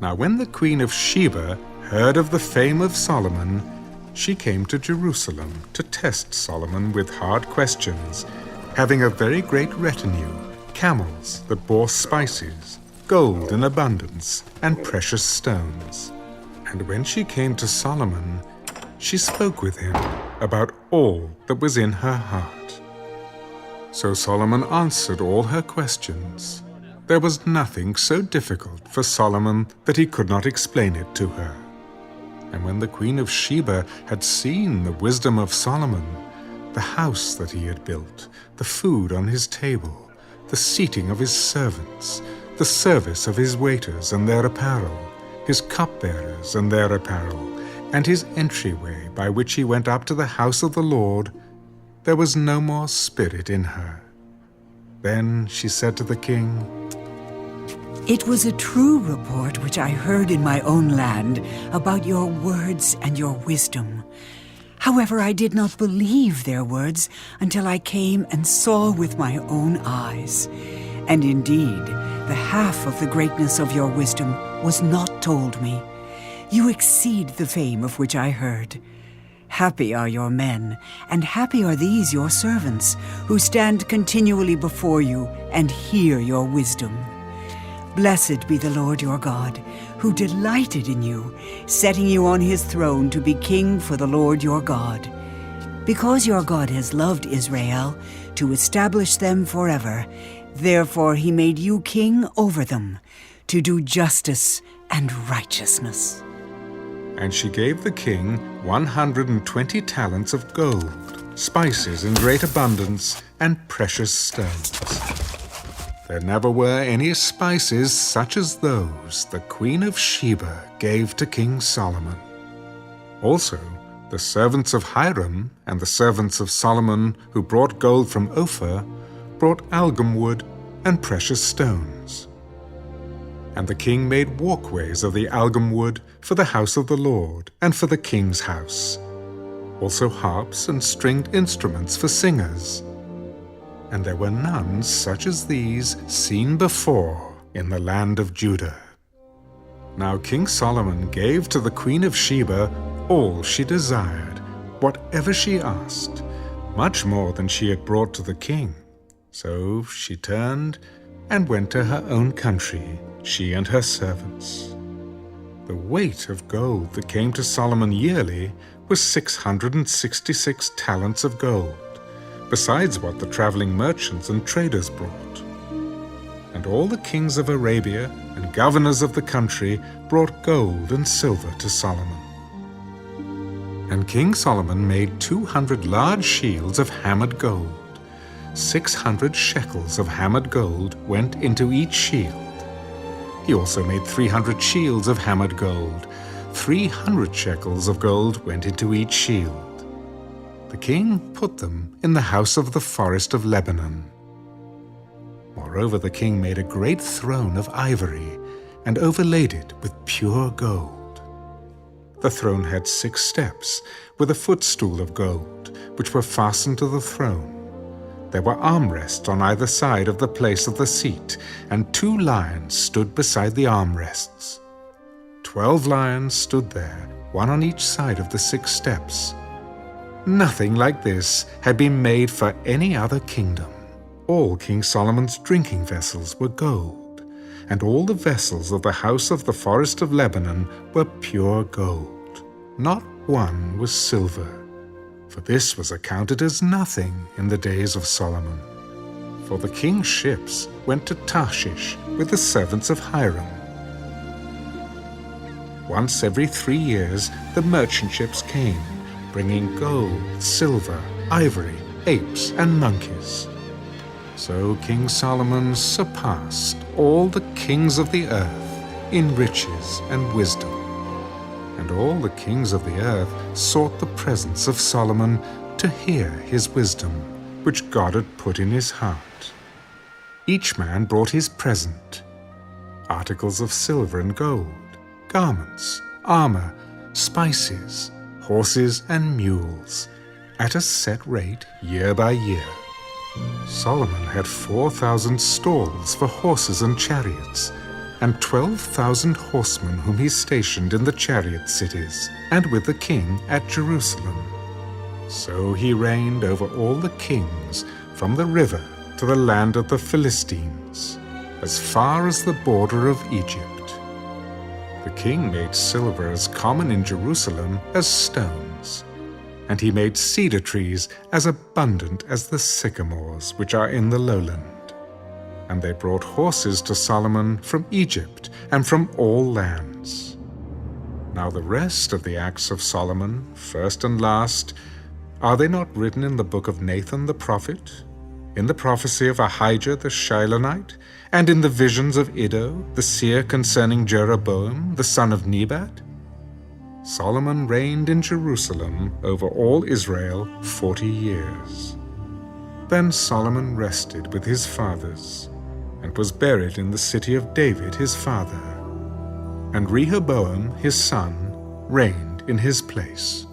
Now when the queen of Sheba heard of the fame of Solomon, she came to Jerusalem to test Solomon with hard questions, having a very great retinue, camels that bore spices, gold in abundance, and precious stones. And when she came to Solomon, she spoke with him about all that was in her heart. So Solomon answered all her questions. There was nothing so difficult for Solomon that he could not explain it to her. And when the queen of Sheba had seen the wisdom of Solomon, the house that he had built, the food on his table, the seating of his servants, the service of his waiters and their apparel, his cupbearers and their apparel, and his entryway by which he went up to the house of the Lord, there was no more spirit in her. Then she said to the king, "It was a true report which I heard in my own land about your words and your wisdom. However, I did not believe their words until I came and saw with my own eyes. And indeed, the half of the greatness of your wisdom was not told me. You exceed the fame of which I heard. Happy are your men, and happy are these your servants, who stand continually before you and hear your wisdom. Blessed be the Lord your God, who delighted in you, setting you on his throne to be king for the Lord your God. Because your God has loved Israel, to establish them forever, therefore he made you king over them, to do justice and righteousness." And she gave the king 120 talents of gold, spices in great abundance, and precious stones. There never were any spices such as those the queen of Sheba gave to King Solomon. Also, the servants of Hiram and the servants of Solomon who brought gold from Ophir brought algum wood and precious stones. And the king made walkways of the algum wood for the house of the Lord and for the king's house, also harps and stringed instruments for singers. And there were none such as these seen before in the land of Judah. Now King Solomon gave to the queen of Sheba all she desired, whatever she asked, much more than she had brought to the king. So she turned and went to her own country, she and her servants. The weight of gold that came to Solomon yearly was 666 talents of gold, besides what the traveling merchants and traders brought. And all the kings of Arabia and governors of the country brought gold and silver to Solomon. And King Solomon made 200 large shields of hammered gold. 600 shekels of hammered gold went into each shield. He also made 300 shields of hammered gold. 300 shekels of gold went into each shield. The king put them in the house of the forest of Lebanon. Moreover, the king made a great throne of ivory and overlaid it with pure gold. The throne had 6 steps with a footstool of gold, which were fastened to the throne. There were armrests on either side of the place of the seat, and 2 lions stood beside the armrests. 12 lions stood there, one on each side of the 6 steps. Nothing like this had been made for any other kingdom. All King Solomon's drinking vessels were gold, and all the vessels of the house of the forest of Lebanon were pure gold. Not one was silver, for this was accounted as nothing in the days of Solomon. For the king's ships went to Tarshish with the servants of Hiram. Once every 3 years the merchant ships came, bringing gold, silver, ivory, apes, and monkeys. So King Solomon surpassed all the kings of the earth in riches and wisdom. And all the kings of the earth sought the presence of Solomon to hear his wisdom, which God had put in his heart. Each man brought his present, articles of silver and gold, garments, armor, spices, horses and mules, at a set rate year by year. Solomon had 4,000 stalls for horses and chariots, and 12,000 horsemen whom he stationed in the chariot cities, and with the king at Jerusalem. So he reigned over all the kings from the river to the land of the Philistines, as far as the border of Egypt. The king made silver as common in Jerusalem as stones, and he made cedar trees as abundant as the sycamores which are in the lowland. And they brought horses to Solomon from Egypt and from all lands. Now the rest of the acts of Solomon, first and last, are they not written in the book of Nathan the prophet, in the prophecy of Ahijah the Shilonite, and in the visions of Iddo, the seer concerning Jeroboam, the son of Nebat? Solomon reigned in Jerusalem over all Israel 40 years. Then Solomon rested with his fathers, and was buried in the city of David his father. And Rehoboam his son reigned in his place.